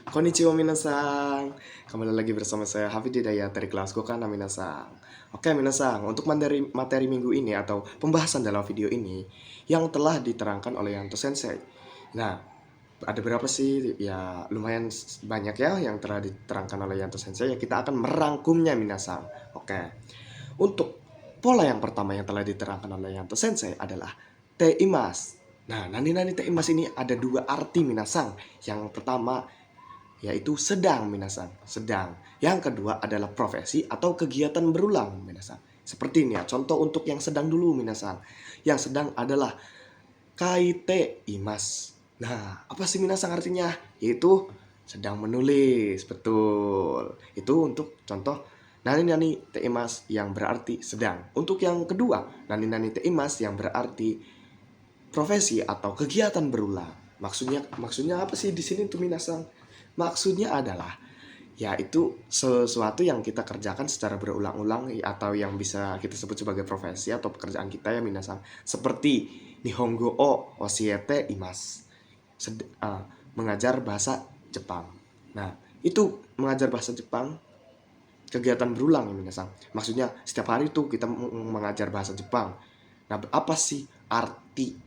Konnichiwa minasan. Kembali lagi bersama saya Hafid Hidayat dari kelas Gokana minasan. Oke minasan, untuk materi minggu ini atau pembahasan dalam video ini yang telah diterangkan oleh Yanto Sensei. Nah, ada berapa sih? Ya, lumayan banyak ya yang telah diterangkan oleh Yanto Sensei. Ya, kita akan merangkumnya minasan. Oke. Untuk pola yang pertama yang telah diterangkan oleh Yanto Sensei adalah teimas. Nah, nani teimas ini ada dua arti minasang. Yang pertama yaitu sedang minasang, sedang. Yang kedua adalah profesi atau kegiatan berulang minasang. Seperti ini ya, contoh untuk yang sedang dulu minasang. Yang sedang adalah kaite imas. Nah, apa sih minasang artinya? Yaitu sedang menulis, betul. Itu untuk contoh nani teimas yang berarti sedang. Untuk yang kedua, nani teimas yang berarti profesi atau kegiatan berulang. Maksudnya apa sih di sini tuh minasang? Maksudnya adalah yaitu sesuatu yang kita kerjakan secara berulang-ulang atau yang bisa kita sebut sebagai profesi atau pekerjaan kita ya minasang. Seperti Nihongo o oshiete imasu. Mengajar bahasa Jepang. Nah, itu mengajar bahasa Jepang kegiatan berulang ya minasang. Maksudnya setiap hari tuh kita mengajar bahasa Jepang. Nah, apa sih arti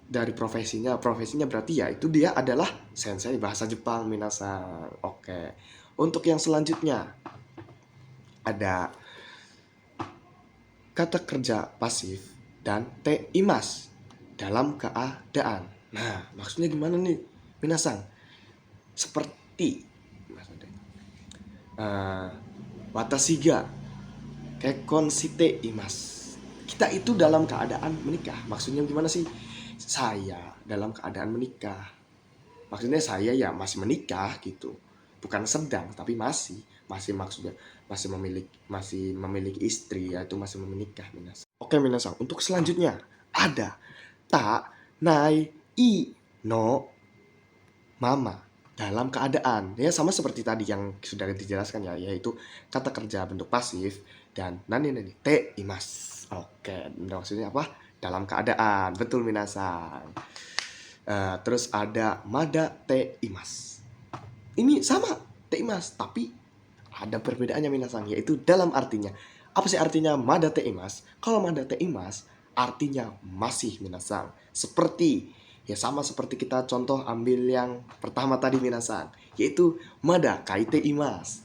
dari profesinya? Profesinya berarti ya itu dia adalah sensei bahasa Jepang minasang. Oke. Untuk yang selanjutnya ada kata kerja pasif dan teimas dalam keadaan. Nah, maksudnya gimana nih minasang? Seperti uh, watashi ga kekkon shite imasu. Kita itu dalam keadaan menikah. Maksudnya gimana sih? Saya dalam keadaan menikah. Maksudnya saya ya masih menikah gitu. Bukan sedang tapi masih maksudnya masih memiliki istri, yaitu masih menikah minasang. Oke minasang, untuk selanjutnya ada ta nai i no mama dalam keadaan. Ya sama seperti tadi yang sudah dijelaskan ya, yaitu kata kerja bentuk pasif dan nani te imas. Oke, maksudnya apa? Dalam keadaan. Betul minasang. Terus ada mada te imas. Ini sama te imas, tapi ada perbedaannya minasang, yaitu dalam artinya. Apa sih artinya mada te imas? Kalau mada te imas artinya masih minasang. Seperti ya sama seperti kita contoh ambil yang pertama tadi minasang, yaitu mada kaite imas.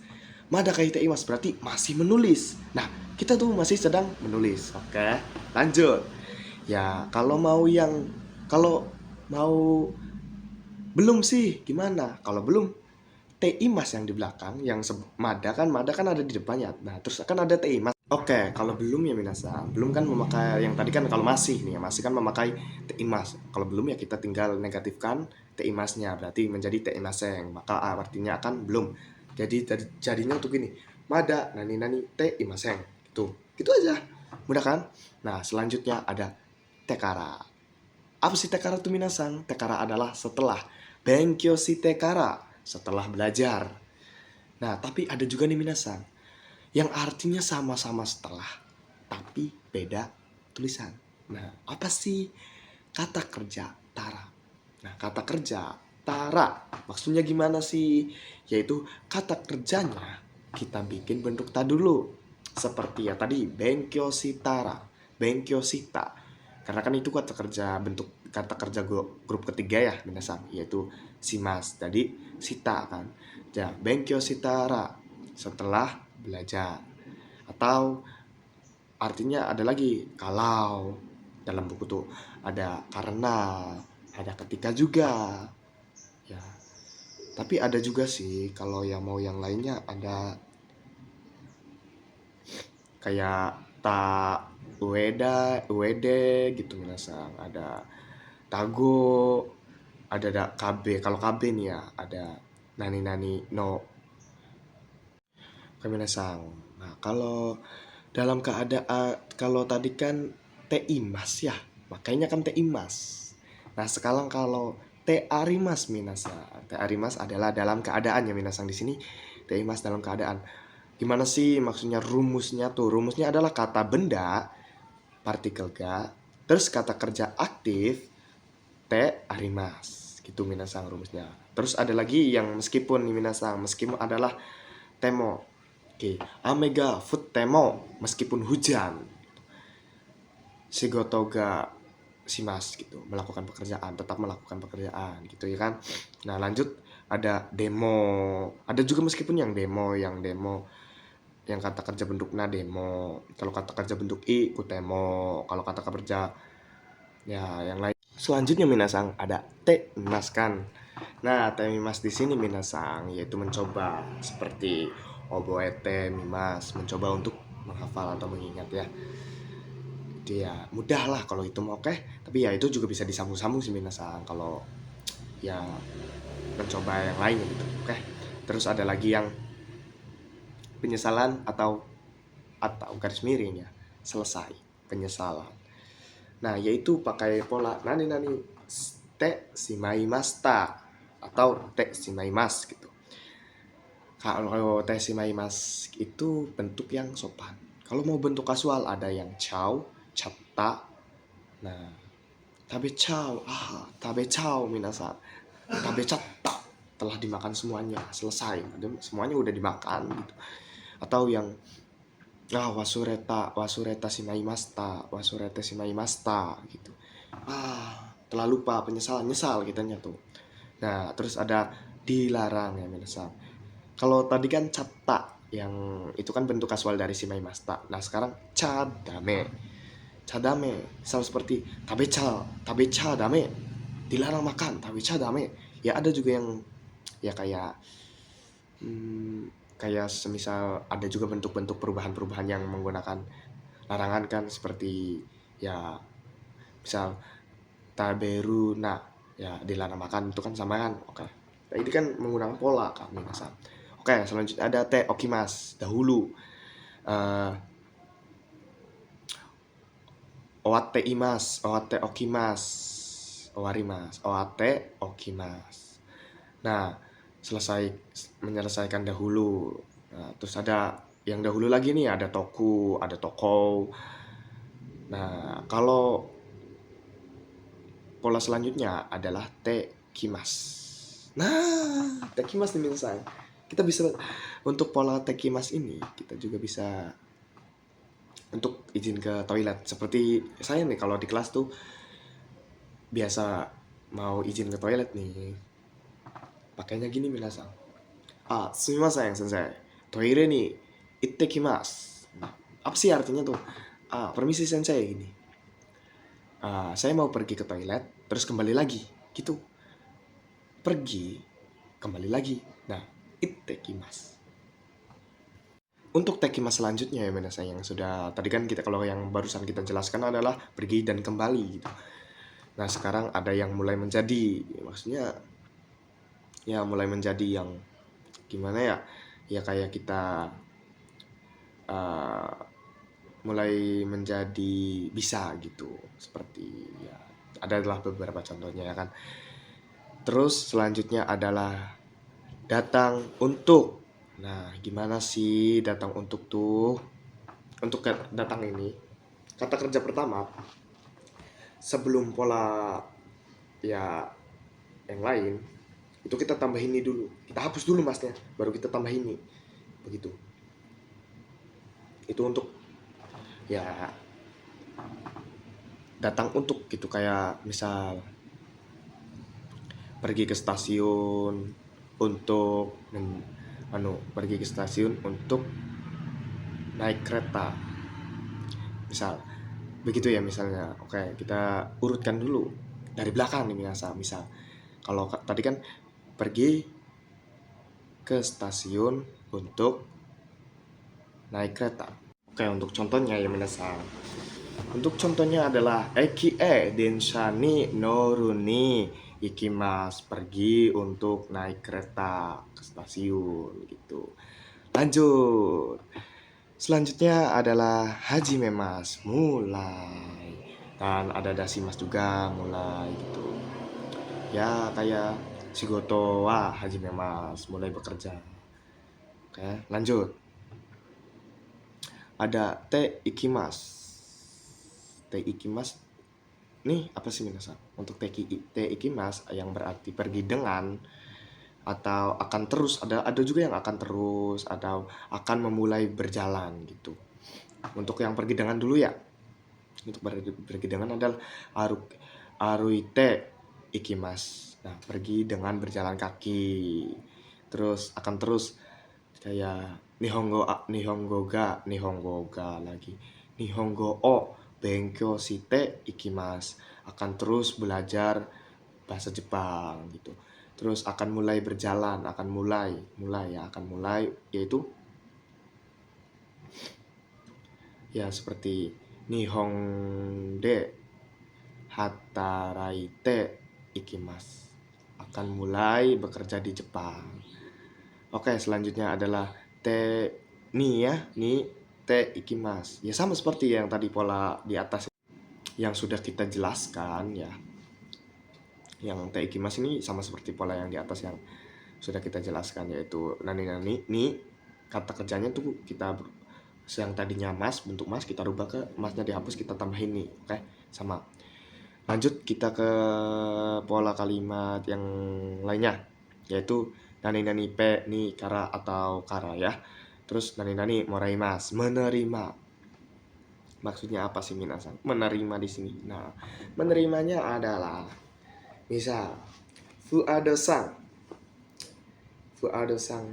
Mada kaite imas berarti masih menulis. Nah, kita tuh masih sedang menulis. Oke, lanjut. Ya, kalau mau belum sih gimana? Kalau belum TI Mas yang di belakang, yang Mada kan ada di depannya. Nah, terus akan ada TI Mas. Oke, kalau belum ya minasa. Belum kan memakai yang tadi kan kalau masih nih ya, masih kan memakai TI Mas. Kalau belum ya kita tinggal negatifkan TI Masnya, berarti menjadi TI Maseng. Maka artinya akan belum. Jadi jadinya untuk ini. Mada nani TI Maseng. Gitu. Gitu aja. Mudah kan? Nah, selanjutnya ada tekara. Apa sih tekara tuh minasang? Tekara adalah setelah. Benkyo si tekara, setelah belajar. Nah, tapi ada juga nih minasang yang artinya sama-sama setelah, tapi beda tulisan. Nah, apa sih kata kerja tara? Nah, kata kerja tara maksudnya gimana sih? Yaitu kata kerjanya kita bikin bentuk ta dulu. Seperti ya tadi benkyo shitara, benkyo shita. Karena kan itu kata kerja bentuk kata kerja grup ketiga ya minasang, yaitu simas. Jadi sita kan. Ya, benkyo shitara setelah belajar. Atau artinya ada lagi kalau dalam buku tuh ada karena, ada ketika juga. Ya, tapi ada juga sih kalau yang mau yang lainnya ada kayak tak uede gitu minasang, ada tago, ada KB. Kalau KB nih ya ada nani no keminasang. Nah, kalau dalam keadaan kalau tadi kan teimas ya, makanya kan teimas. Nah, sekarang kalau te arimas minasang. Te arimas adalah dalam keadaan ya minasang di sini. Teimas dalam keadaan. Gimana sih maksudnya rumusnya tuh? Rumusnya adalah kata benda partikel ga, terus kata kerja aktif te arimas. Gitu minasang rumusnya. terus ada lagi yang meskipun nih minasang, meskipun adalah temo. Oke, amega food temo, meskipun hujan. Shigoto ga shimasu gitu, melakukan pekerjaan, tetap melakukan pekerjaan gitu ya kan. Nah, lanjut ada demo. Ada juga meskipun yang demo yang kata kerja bentuknya demo. Kalau kata kerja bentuk i kutemo. Kalau kata kerja ya yang lain. Selanjutnya minasang ada te mimas kan. Nah, te mimas di sini minasang yaitu mencoba seperti oboete mimas, mencoba untuk menghafal atau mengingat ya. Ya mudah lah kalau itu mau oke, tapi ya itu juga bisa disambung-sambung sih minasang kalau ya mencoba yang lain gitu oke. Terus ada lagi yang penyesalan atau garis miring ya, selesai penyesalan. Nah, yaitu pakai pola nani nani te shimaimashita atau te shimaimasu gitu. Kalau te shimaimasu itu bentuk yang sopan. Kalau mau bentuk kasual ada yang chao, chatta. Nah, tabechao, tabechao minasan. Tabechatta, telah dimakan semuanya, selesai. Semuanya udah dimakan gitu. Atau yang wasureta shimaimashita gitu. Telah lupa, penyesalan, nyesal kitanya tuh. Nah, terus ada dilarang ya minasan. Kalau tadi kan catta yang itu kan bentuk kasual dari shimaimashita. Nah, sekarang cadame. Cadame, misal seperti tabecha dame, dilarang makan, tabecha dame. Ya ada juga yang ya kayak kayak semisal ada juga bentuk-bentuk perubahan-perubahan yang menggunakan larangan kan seperti ya misal taberuna ya dilarang makan itu kan sama kan oke. Nah, ini kan menggunakan pola kan minasan. Oke, selanjutnya ada te okimas dahulu. uh, Owate imas, owate okimas, owarimas, owate okimas. Nah, menyelesaikan dahulu. Nah, terus ada yang dahulu lagi nih, ada toku, ada toko. Nah, kalau pola selanjutnya adalah te kimas. Nah, te kimas nih minsan. Kita bisa untuk pola te kimas ini, kita juga bisa untuk izin ke toilet. Seperti saya nih kalau di kelas tuh biasa mau izin ke toilet nih. Pakainya gini minasang. Sumimasen sensei. Toire ni itte kimasu. Nah, apa sih artinya tuh? Permisi sensei gini. Saya mau pergi ke toilet, terus kembali lagi. Gitu. Pergi, kembali lagi. Nah, itte kimasu. Untuk tekimas selanjutnya ya minasang yang sudah tadi kan kita kalau yang barusan kita jelaskan adalah pergi dan kembali gitu. Nah, sekarang ada yang mulai menjadi, maksudnya ya mulai menjadi yang gimana ya? Ya kayak kita uh, mulai menjadi bisa gitu. Seperti ya adalah beberapa contohnya ya kan. Terus selanjutnya adalah datang untuk. Nah, gimana sih datang untuk tuh? Untuk datang ini, kata kerja pertama sebelum pola ya yang lain itu kita tambah ini dulu, kita hapus dulu masnya baru kita tambah ini begitu. Itu untuk ya datang untuk gitu, kayak misal pergi ke stasiun untuk pergi ke stasiun untuk naik kereta misal begitu ya misalnya. Oke, kita urutkan dulu dari belakang nih misal kalau tadi kan pergi ke stasiun untuk naik kereta. Oke, untuk contohnya ya minasang. Untuk contohnya adalah eki densha ni noru ni ikimasu, pergi untuk naik kereta ke stasiun gitu. Lanjut. Selanjutnya adalah haji memas, mulai. Dan ada dasimas juga, mulai gitu. Ya kayak shigoto wa haji memas, mulai bekerja. Oke, lanjut. Ada te ikimas. Te ikimas nih apa sih minasan? Untuk te ikimas yang berarti pergi dengan. atau akan terus, ada juga yang akan terus atau akan memulai berjalan gitu. Untuk yang pergi dengan dulu ya. Untuk pergi dengan adalah aruite ikimas. Nah, pergi dengan berjalan kaki. Terus akan terus kayak nihongo ga lagi. Nihongo o benkyou shite ikimas. Akan terus belajar bahasa Jepang gitu. Terus akan mulai berjalan, akan mulai yaitu ya seperti Nihon de hataraite ikimas. Akan mulai bekerja di Jepang. Oke, selanjutnya adalah te ni ya, ni te ikimas. Ya sama seperti yang tadi pola di atas yang sudah kita jelaskan ya. Yang te ikimas ini sama seperti pola yang di atas yang sudah kita jelaskan, yaitu nani ni kata kerjanya tuh kita yang tadinya mas, bentuk mas kita rubah ke masnya dihapus, kita tambahin nih. Oke, sama. Lanjut kita ke pola kalimat yang lainnya, yaitu nani pe ni kara atau kara ya. Terus nani moraimasu, menerima. Maksudnya apa sih minasan? Menerima di sini. Nah, menerimanya adalah misal Fuado-san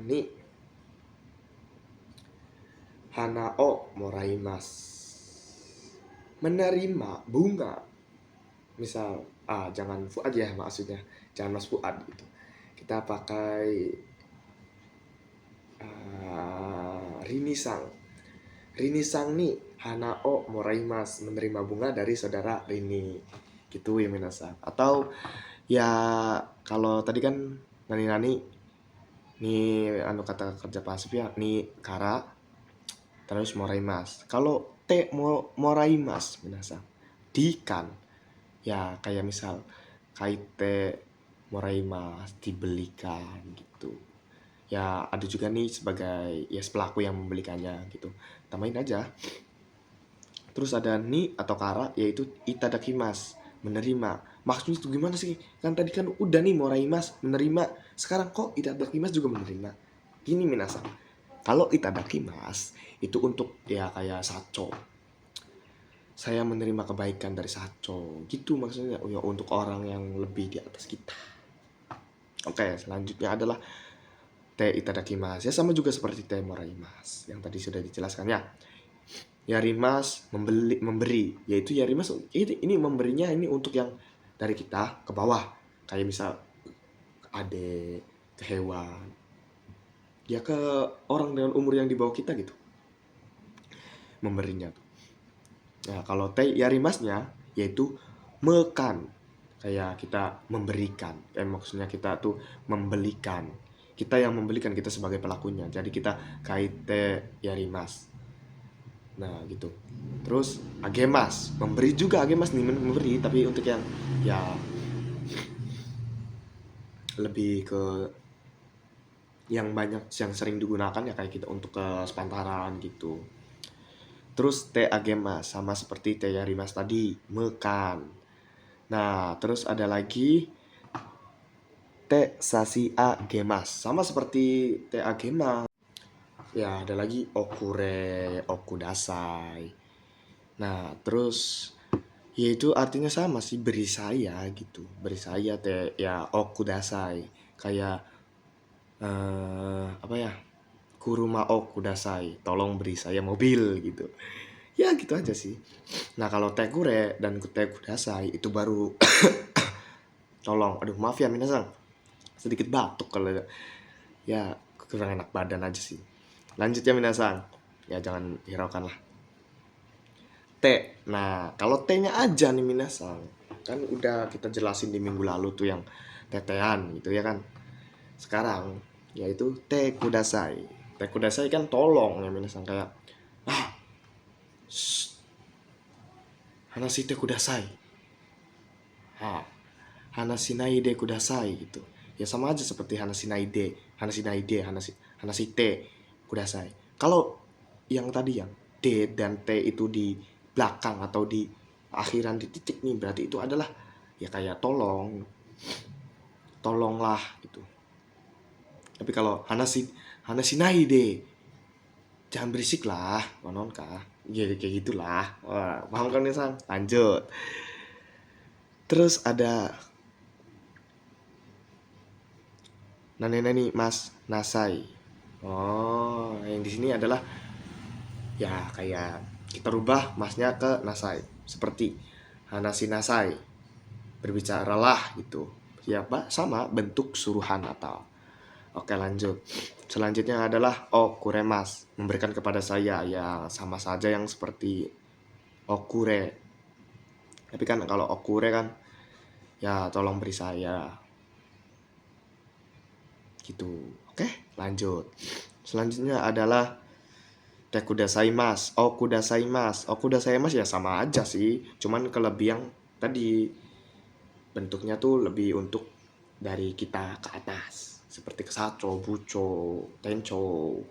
ni hana o moraimasu. Menerima bunga. Misal, jangan Fuad ya maksudnya. Jangan Mas Fuad gitu. Kita pakai Rini-san. Rini-san ni hana o moraimasu. Menerima bunga dari saudara Rini. Gitu ya minasan. Atau ya kalau tadi kan nani ni kata kerja pasif ya, ni kara terus moraimasu. Kalau te moraimasu minasan, di kan ya kayak misal kaite moraimasu, dibelikan gitu. Ya ada juga nih sebagai ya pelaku yang membelikannya gitu. Tambahin aja. Terus ada ni atau kara, yaitu itadakimasu, menerima. Maksudnya itu gimana sih? Kan tadi kan udah nih moraimasu, menerima. Sekarang kok itadakimasu juga menerima? Gini minasan. Kalau itadakimasu itu untuk ya kayak sacho. Saya menerima kebaikan dari sacho. Gitu maksudnya. Ya, untuk orang yang lebih di atas kita. Oke, selanjutnya adalah te itadakimasu. Ya sama juga seperti te moraimasu yang tadi sudah dijelaskan ya. Yarimas memberi, yaitu Yarimas ini memberinya ini untuk yang dari kita ke bawah, kayak misal ke adik, ke hewan, ya ke orang dengan umur yang di bawah kita gitu memberinya tuh. Nah kalau te Yarimasnya yaitu mekan, kayak kita memberikan, maksudnya kita tuh membelikan, kita yang membelikan, kita sebagai pelakunya, jadi kita kaite Yarimas. Nah gitu. Terus agemas, memberi juga agemas nih, memberi tapi untuk yang ya lebih ke yang banyak yang sering digunakan ya kayak kita untuk ke sepantaran gitu. Terus te agemas sama seperti te yarimas tadi, mekan. Nah, terus ada lagi te sasi agemas sama seperti te agemas. Ya, ada lagi okure, okudasai. Nah, terus yaitu artinya sama sih, beri saya gitu, beri saya teh ya okudasai, kayak apa ya, kuruma okudasai, tolong beri saya mobil gitu ya, gitu aja sih. Nah kalau tegure dan kudasai itu baru tolong. Aduh maaf ya minasan, sedikit batuk kalau ya kurang enak badan aja sih. Lanjut ya minasan, ya jangan hiraukan lah. T. Nah, kalau T-nya aja nih minasan, kan udah kita jelasin di minggu lalu tuh yang tetean gitu ya kan. Sekarang yaitu te kudasai. Te kudasai kan tolong ya minasan, kayak hanasi te kudasai. Hanasi naide kudasai gitu. Ya sama aja seperti hanasi naide, hanasi te kudasai. Kalau yang tadi yang D dan T itu di belakang atau di akhiran di titik nih, berarti itu adalah ya kayak tolonglah gitu. Tapi kalau Hanasi deh, jangan berisik lah, konon kah? Ya kayak gitulah. Wah, paham kan nih Sang? Lanjut. Terus ada Nani Mas Nasai. Oh, yang di sini adalah ya kayak kita rubah masnya ke Nasai. Seperti Hanasi Nasai. Berbicaralah gitu. Ya, Pak, sama bentuk suruhan atau. Oke, lanjut. Selanjutnya adalah okuremas, memberikan kepada saya, ya sama saja yang seperti okure. Tapi kan kalau okure kan ya tolong beri saya gitu. Oke, lanjut. Selanjutnya adalah okudasaimasu ya sama aja sih, cuman kelebihan tadi bentuknya tuh lebih untuk dari kita ke atas, seperti kesaco, buco, tenco,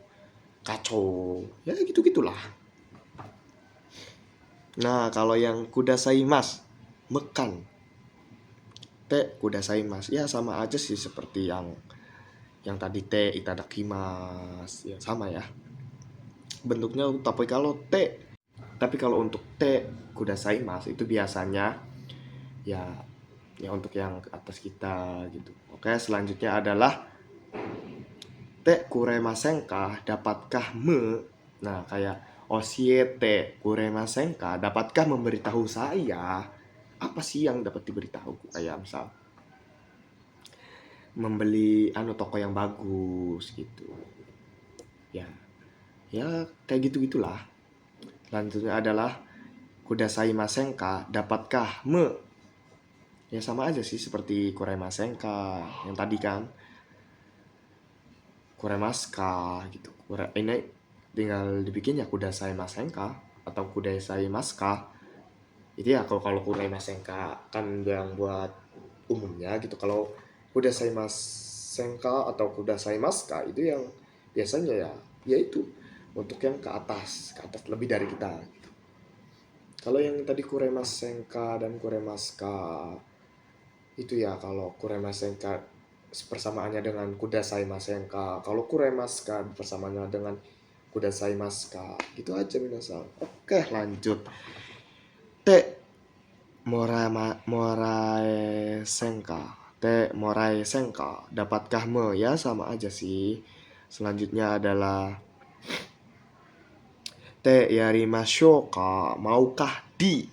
kaco, ya gitu gitulah. Nah, kalau yang kudasaimasu, mekan, kudasaimasu ya sama aja sih seperti yang tadi itadakimasu ya sama ya bentuknya. Tapi kalau untuk kudasaimasu itu biasanya ya ya untuk yang ke atas kita gitu. Oke, selanjutnya adalah kuremasenka, dapatkah nah kayak osiete kuremasenka, dapatkah memberitahu saya apa sih yang dapat diberitahu, kayak misal membeli toko yang bagus gitu ya, ya kayak gitu gitulah. Selanjutnya adalah kudasaimasenka, dapatkah ya sama aja sih seperti kuremasenka yang tadi kan, kuremaska gitu. Ini tinggal dibikin ya kudasaimasenka atau kudasaimaska. Itu ya kalau kuremasenka kan yang buat umumnya gitu. Kalau kudasaimasenka atau kudasaimaska itu yang biasanya ya yaitu untuk yang ke atas lebih dari kita gitu. Kalau yang tadi kuremasenka dan kuremaska itu ya kalau kuremasenka persamaannya dengan kudasaimasenka, kalau kuremaska persamaannya dengan kudasaimaska, gitu aja minasan. Oke, lanjut. Te morae senka, dapatkah ya sama aja sih. Selanjutnya adalah yarimashou ka, maukah di.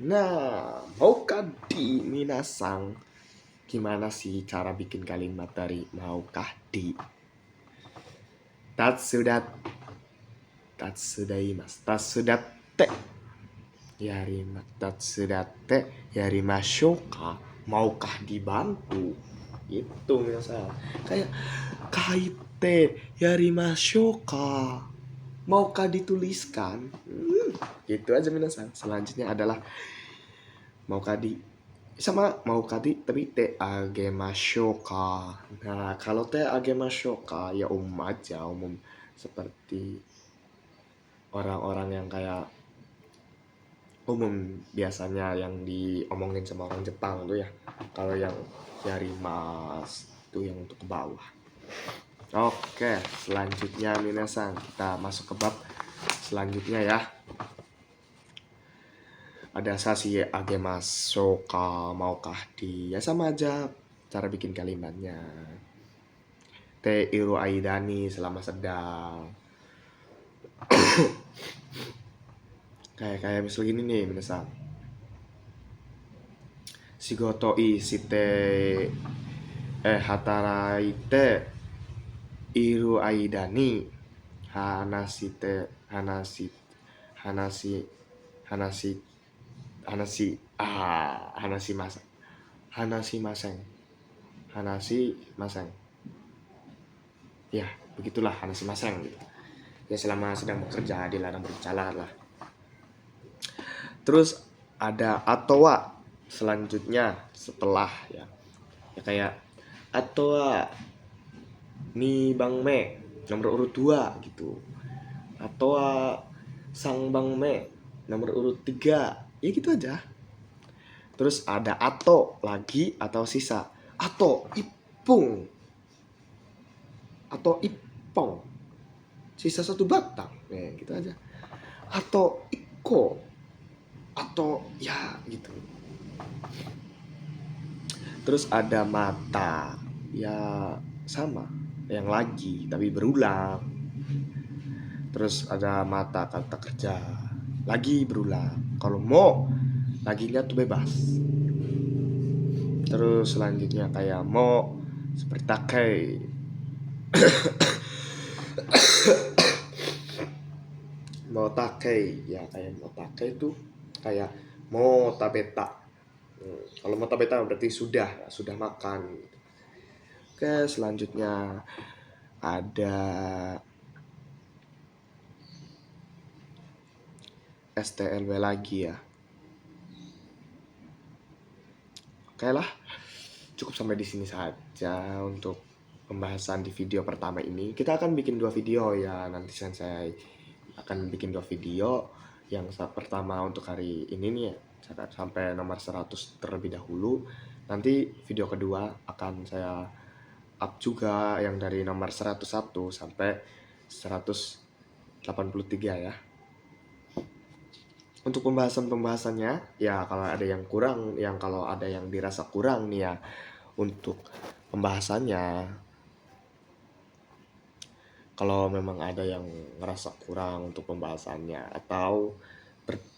Nah, maukah di minasan, gimana sih cara bikin kalimat dari maukah di? Tatsudate yarimashou ka, maukah dibantu? Itu misalnya kayak kaite yarimashou ka, maukah dituliskan? Gitu aja minasan. Selanjutnya adalah maukah di sama maukah di, tapi te agemashou ka. Nah, kalau te agemashou ka ya umum seperti orang-orang yang kayak umum biasanya yang diomongin sama orang Jepang tuh ya. Kalau yang yarimas itu yang untuk ke bawah. Oke, selanjutnya minasan kita masuk ke bab selanjutnya ya. Ada sasi agemasu ka, maukah di, ya sama aja cara bikin kalimatnya. Te iru aidani, selama sedang. kayak misal gini nih misal shigoto shite hataraite iru aidani hanasi maseng ya begitulah hanasi maseng gitu ya, selama sedang bekerja di ladang berbicara lah. Terus ada atowa selanjutnya setelah ya kayak atowa ni bang me nomor urut 2 gitu, atowa sang bang me nomor urut 3 ya gitu aja. Terus ada ato lagi atau sisa, ato ipung atau ipong, sisa satu batang, gitu aja. Atau iko, atau ya gitu. Terus ada mata, ya sama, yang lagi tapi berulang. Terus ada mata kata kerja, lagi berulang. Kalau mau, laginya tuh bebas. Terus selanjutnya kayak mau, seperti takai. Mau takai, ya kayak mau takai itu kayak mau tabeta. Kalau mau tabeta berarti sudah makan. Oke, selanjutnya ada STLW lagi ya. Oke lah, cukup sampai di sini saja untuk pembahasan di video pertama ini. Kita akan bikin 2 video ya. Nanti saya akan bikin 2 video. Yang pertama untuk hari ini nih ya, sampai nomor 100 terlebih dahulu. Nanti video kedua akan saya up juga yang dari nomor 101 sampai 183 ya. Untuk pembahasannya ya, kalau ada yang kurang, kalau ada yang dirasa kurang nih ya untuk pembahasannya, kalau memang ada yang ngerasa kurang untuk pembahasannya atau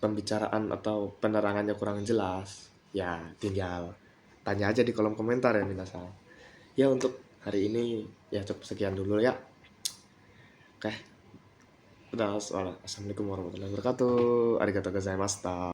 pembicaraan atau penerangannya kurang jelas, ya tinggal tanya aja di kolom komentar ya minasan. Ya untuk hari ini ya cukup sekian dulu ya. Oke. Udah, assalamualaikum warahmatullahi wabarakatuh. Arigatou gozaimashita.